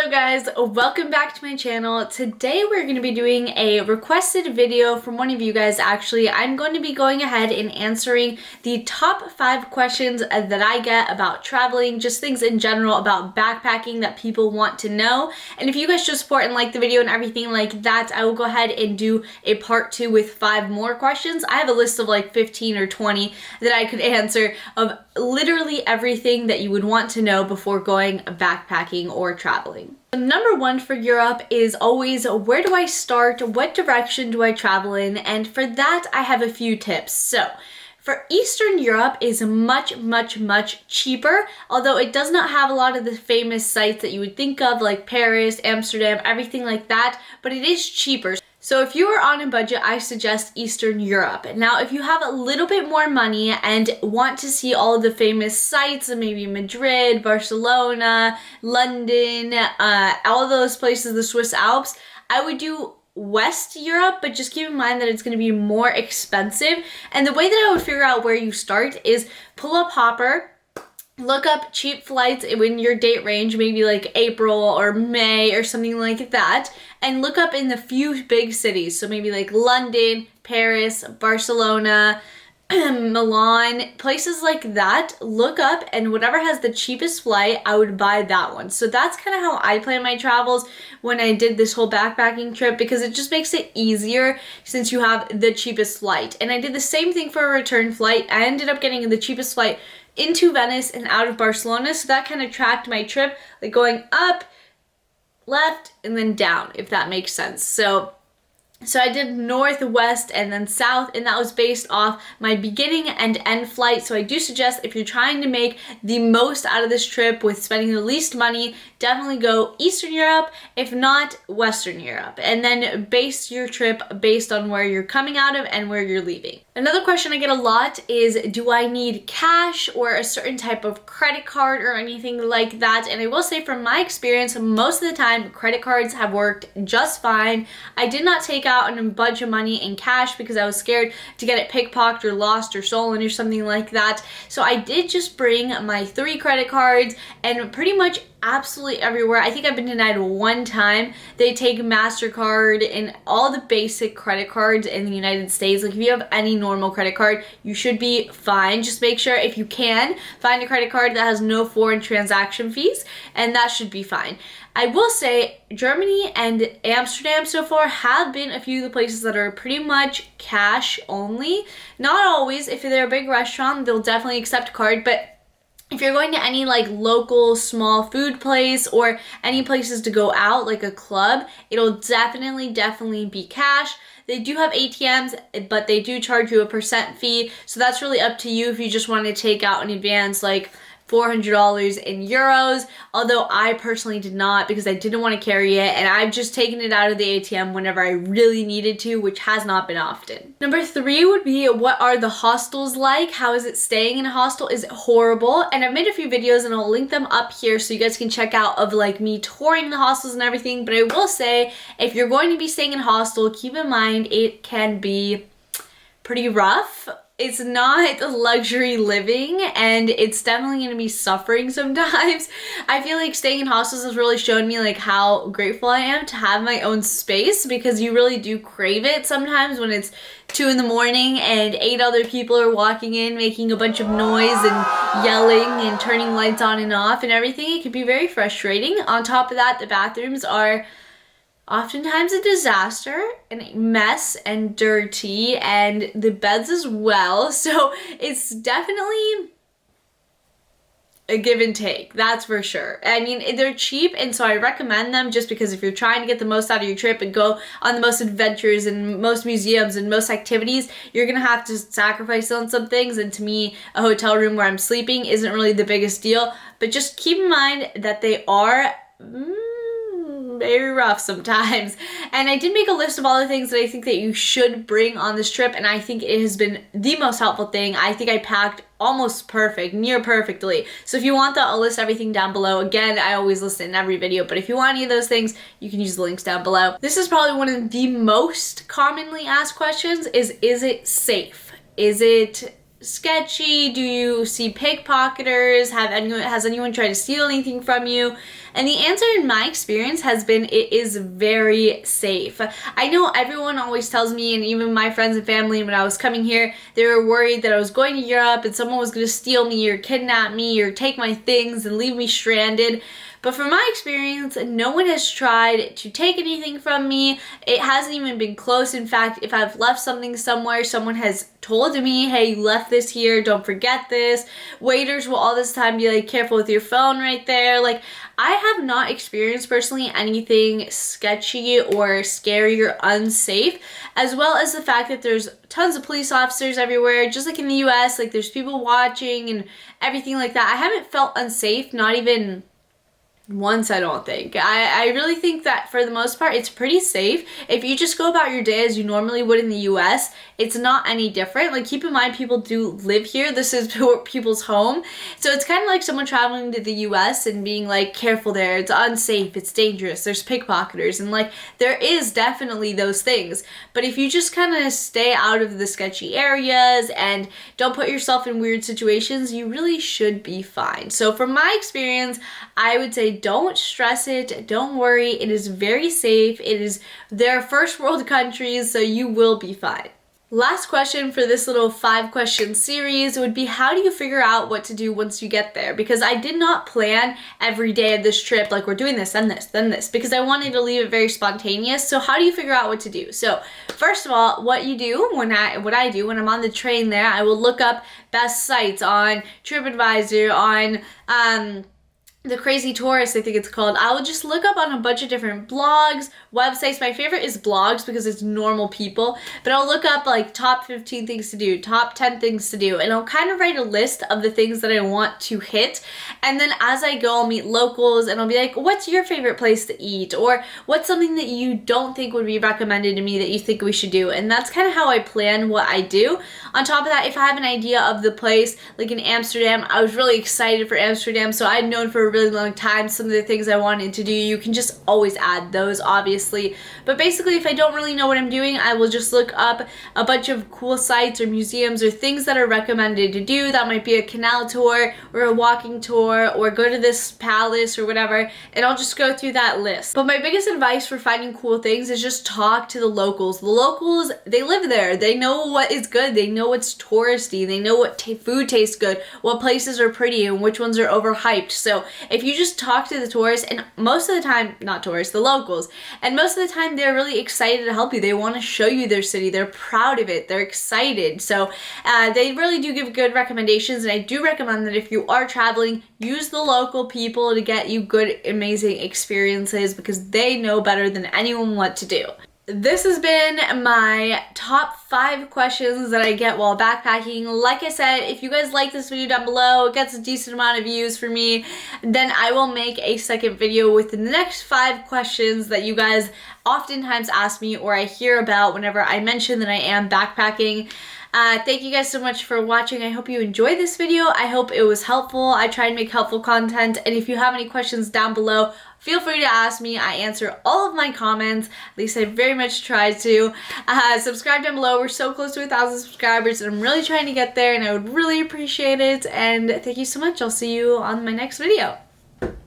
Hello guys, welcome back to my channel. Today we're going to be doing a requested video from one of you guys. Actually, I'm going to be going ahead and answering the top 5 questions that I get about traveling, just things in general about backpacking that people want to know. And if you guys show support and like the video and everything like that, I will go ahead and do a part 2 with 5 more questions. I have a list of like 15 or 20 that I could answer of literally everything that you would want to know before going backpacking or traveling. Number 1 for Europe is always, where do I start? What direction do I travel in? And for that, I have a few tips. So for Eastern Europe is much cheaper, although it does not have a lot of the famous sites that you would think of, like Paris, Amsterdam, everything like that, but it is cheaper. So if you are on a budget, I suggest Eastern Europe. Now, if you have a little bit more money and want to see all of the famous sites, maybe Madrid, Barcelona, London, all of those places, the Swiss Alps, I would do West Europe, but just keep in mind that it's going to be more expensive. And the way that I would figure out where you start is pull up Hopper, look up cheap flights in your date range, maybe like April or May or something like that, and look up in the few big cities. So maybe like London, Paris, Barcelona, Milan, places like that. Look up, and whatever has the cheapest flight, I would buy that one. So that's kind of how I plan my travels when I did this whole backpacking trip, because it just makes it easier since you have the cheapest flight. And I did the same thing for a return flight. I ended up getting the cheapest flight into Venice and out of Barcelona, so that kind of tracked my trip, like going up, left, and then down, if that makes sense. So I did north, west, and then south, and that was based off my beginning and end flight. So I do suggest, if you're trying to make the most out of this trip with spending the least money, definitely go Eastern Europe, if not Western Europe, and then base your trip based on where you're coming out of and where you're leaving. Another question I get a lot is, do I need cash or a certain type of credit card or anything like that? And I will say, from my experience, most of the time credit cards have worked just fine. I did not take out a bunch of money in cash because I was scared to get it pickpocketed or lost or stolen or something like that. So I did just bring my 3 credit cards, and pretty much absolutely everywhere. I think I've been denied one time. They take MasterCard and all the basic credit cards in the United States. Like, if you have any normal credit card, you should be fine. Just make sure, if you can, find a credit card that has no foreign transaction fees, and that should be fine. I will say Germany and Amsterdam so far have been a few of the places that are pretty much cash only. Not always. If they're a big restaurant, they'll definitely accept card, but if you're going to any like local small food place or any places to go out, like a club, it'll definitely be cash. They do have ATMs, but they do charge you a % fee. So that's really up to you if you just want to take out in advance, like $400 in euros, although I personally did not, because I didn't want to carry it, and I've just taken it out of the ATM whenever I really needed to, which has not been often. Number 3 would be, what are the hostels like? How is it staying in a hostel? Is it horrible? And I've made a few videos, and I'll link them up here so you guys can check out, of like me touring the hostels and everything. But I will say, if you're going to be staying in a hostel, keep in mind it can be pretty rough. It's not luxury living, and it's definitely going to be suffering sometimes. I feel like staying in hostels has really shown me like how grateful I am to have my own space, because you really do crave it sometimes when it's 2 in the morning and 8 other people are walking in making a bunch of noise and yelling and turning lights on and off and everything. It can be very frustrating. On top of that, the bathrooms are oftentimes a disaster and a mess and dirty, and the beds as well. So it's definitely a give and take, that's for sure. I mean, they're cheap, and so I recommend them, just because if you're trying to get the most out of your trip and go on the most adventures and most museums and most activities, you're gonna have to sacrifice on some things. And to me, a hotel room where I'm sleeping isn't really the biggest deal, but just keep in mind that they are very rough sometimes. And I did make a list of all the things that I think that you should bring on this trip, and I think it has been the most helpful thing. I think I packed almost perfect, near perfectly. So if you want that, I'll list everything down below. Again, I always list it in every video, but if you want any of those things, you can use the links down below. This is probably one of the most commonly asked questions, is it safe? Is it sketchy? Do you see pickpocketers? Has anyone tried to steal anything from you? And the answer in my experience has been it is very safe. I know everyone always tells me, and even my friends and family, when I was coming here, they were worried that I was going to Europe and someone was going to steal me or kidnap me or take my things and leave me stranded. But from my experience, no one has tried to take anything from me. It hasn't even been close. In fact, if I've left something somewhere, someone has told me, hey, you left this here, don't forget this. Waiters will all this time be like, careful with your phone right there. Like, I have not experienced personally anything sketchy or scary or unsafe, as well as the fact that there's tons of police officers everywhere, just like in the US, like there's people watching and everything like that. I haven't felt unsafe, not even once, I don't think. I really think that for the most part, it's pretty safe. If you just go about your day as you normally would in the US, it's not any different. Like, keep in mind, people do live here. This is people's home. So it's kind of like someone traveling to the US and being like, careful there, it's unsafe, it's dangerous, there's pickpocketers, and like, there is definitely those things. But if you just kind of stay out of the sketchy areas and don't put yourself in weird situations, you really should be fine. So from my experience, I would say don't stress it, don't worry, it is very safe. They're first world countries, so you will be fine. Last question for this little 5-question series would be, how do you figure out what to do once you get there? Because I did not plan every day of this trip, like we're doing this, then this, then this, because I wanted to leave it very spontaneous. So how do you figure out what to do? So first of all, what I do when I'm on the train there, I will look up best sites on TripAdvisor, on The Crazy Tourist, I think it's called. I will just look up on a bunch of different blogs, websites. My favorite is blogs because it's normal people, but I'll look up like top 15 things to do, top 10 things to do, and I'll kind of write a list of the things that I want to hit. And then as I go, I'll meet locals and I'll be like, what's your favorite place to eat? Or what's something that you don't think would be recommended to me that you think we should do? And that's kind of how I plan what I do. On top of that, if I have an idea of the place, like in Amsterdam, I was really excited for Amsterdam, so I'd known for a really long time some of the things I wanted to do. You can just always add those, obviously. But basically, if I don't really know what I'm doing, I will just look up a bunch of cool sites or museums or things that are recommended to do. That might be a canal tour or a walking tour or go to this palace or whatever, and I'll just go through that list. But my biggest advice for finding cool things is just talk to the locals. The locals, they live there. They know what is good. They know what's touristy. They know what food tastes good, what places are pretty, and which ones are overhyped. So if you just talk to the tourists, and most of the time, not tourists, the locals, and most of the time they're really excited to help you. They want to show you their city. They're proud of it. They're excited. So they really do give good recommendations, and I do recommend that if you are traveling, use the local people to get you good, amazing experiences because they know better than anyone what to do. This has been my top 5 questions that I get while backpacking. Like I said, if you guys like this video down below, it gets a decent amount of views for me, then I will make a second video with the next 5 questions that you guys oftentimes ask me or I hear about whenever I mention that I am backpacking. Thank you guys so much for watching. I hope you enjoyed this video. I hope it was helpful. I try and make helpful content, and if you have any questions down below, feel free to ask me. I answer all of my comments. At least I very much try to. Subscribe down below. We're so close to 1,000 subscribers, and I'm really trying to get there, and I would really appreciate it. And thank you so much. I'll see you on my next video.